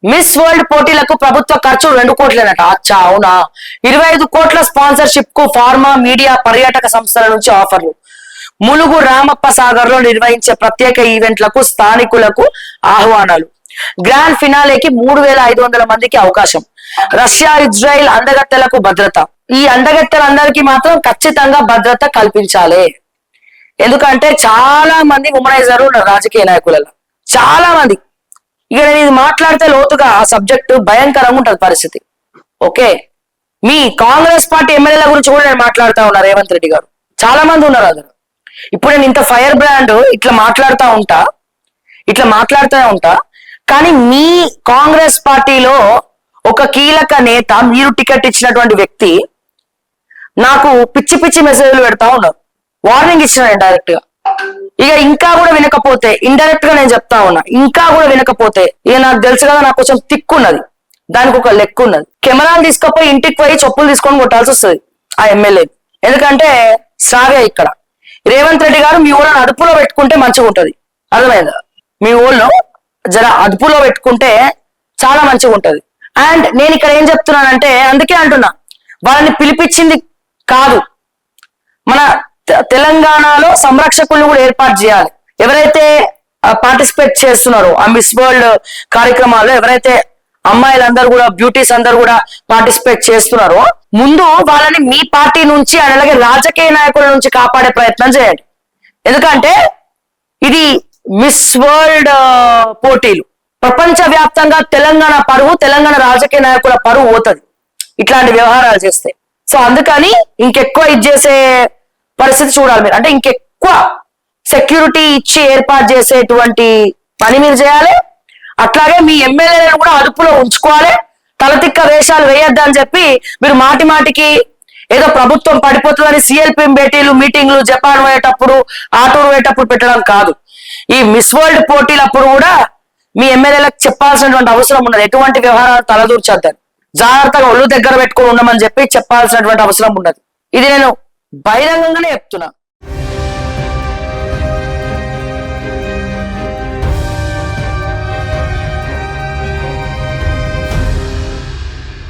Miss world పోటీలకు ప్రభుత్వ ఖర్చు 2 కోట్లేనట. అచ్చా అవునా? 25 కోట్ల స్పాన్సర్షిప్ కు ఫార్మా, మీడియా, పర్యాటక సంస్థల నుంచి ఆఫర్లు. ములుగు రామప్ప సాగర్ లో నిర్వహించే ప్రత్యేక ఈవెంట్లకు స్థానికులకు ఆహ్వానాలు. గ్రాండ్ ఫినాలేకి 3500 మందికి అవకాశం. రష్యా ఇజ్రాయిల్ అందగత్తెలకు భద్రత. ఈ అందగత్తెలందరికీ మాత్రం ఖచ్చితంగా భద్రత కల్పించాలి. ఎందుకంటే చాలా మంది ఉమనైజర్ ఉన్నారు రాజకీయ నాయకులలో, చాలా మంది. ఇక నేను ఇది మాట్లాడితే లోతుగా ఆ సబ్జెక్టు భయంకరంగా ఉంటది పరిస్థితి. ఓకే, మీ కాంగ్రెస్ పార్టీ ఎమ్మెల్యేల గురించి కూడా నేను మాట్లాడుతా ఉన్నా. రేవంత్ రెడ్డి గారు చాలా మంది ఉన్నారు అందులో. ఇప్పుడు నేను ఇంత ఫైర్ బ్రాండ్ ఇట్లా మాట్లాడుతూ ఉంటా, కానీ మీ కాంగ్రెస్ పార్టీలో ఒక కీలక నేత, మీరు టికెట్ ఇచ్చినటువంటి వ్యక్తి నాకు పిచ్చి పిచ్చి మెసేజ్లు పెడతా ఉన్నారు. వార్నింగ్ ఇచ్చిన డైరెక్ట్ గా. ఇక ఇంకా కూడా వినకపోతే, ఇండైరెక్ట్ గా నేను చెప్తా ఉన్నా, ఇంకా కూడా వినకపోతే ఇక నాకు తెలుసు కదా, నాకు కొంచెం తిక్కున్నది, దానికి ఒక లెక్క ఉన్నది. కెమెరాలు తీసుకపోయి ఇంటికి పోయి చెప్పులు తీసుకొని కొట్టాల్సి వస్తుంది ఆ ఎమ్మెల్యే. ఎందుకంటే సాగే ఇక్కడ రేవంత్ రెడ్డి గారు మీ ఊళ్ళని అదుపులో పెట్టుకుంటే మంచిగా ఉంటది. అర్థమైందా? మీ ఊళ్ళో జర అదుపులో పెట్టుకుంటే చాలా మంచిగా ఉంటది. అండ్ నేను ఇక్కడ ఏం చెప్తున్నానంటే, అందుకే అంటున్నా, వాళ్ళని పిలిపించింది కాదు, మన తెలంగాణలో సంరక్షకులను కూడా ఏర్పాటు చేయాలి. ఎవరైతే పార్టిసిపేట్ చేస్తున్నారో ఆ మిస్ వరల్డ్ కార్యక్రమాల్లో, ఎవరైతే అమ్మాయిలందరూ కూడా, బ్యూటీస్ అందరూ కూడా పార్టిసిపేట్ చేస్తున్నారో, ముందు వాళ్ళని మీ పార్టీ నుంచి అలాగే రాజకీయ నాయకుల నుంచి కాపాడే ప్రయత్నం చేయండి. ఎందుకంటే ఇది మిస్ వరల్డ్ పోటీలు, ప్రపంచ వ్యాప్తంగా తెలంగాణ పరువు, తెలంగాణ రాజకీయ నాయకుల పరువు పోతుంది ఇట్లాంటి వ్యవహారాలు చేస్తే. సో అందుకని ఇంకెక్కువ ఇది చేసే పరిస్థితి చూడాలి మీరు. అంటే ఇంకెక్కువ సెక్యూరిటీ ఇచ్చి ఏర్పాటు చేసేటువంటి పని మీరు చేయాలి. అట్లాగే మీ ఎమ్మెల్యేలను కూడా అదుపులో ఉంచుకోవాలి. తలతిక్క వేషాలు వేయొద్దని చెప్పి మీరు మాటి మాటికి ఏదో ప్రభుత్వం పడిపోతుందని సిఎల్పి భేటీలు, మీటింగ్లు, జపాన్ పోయేటప్పుడు, ఆటూరు పోయేటప్పుడు పెట్టడం కాదు. ఈ మిస్ వరల్డ్ పోటీలప్పుడు కూడా మీ ఎమ్మెల్యేలకు చెప్పాల్సినటువంటి అవసరం ఉన్నది. ఎటువంటి వ్యవహారాలు తలదూర్చొద్దని, జాగ్రత్తగా ఒళ్ళు దగ్గర పెట్టుకుని ఉండమని చెప్పి చెప్పాల్సినటువంటి అవసరం ఉన్నది. ఇది నేను బహిరంగంగానే చెప్తున్నా.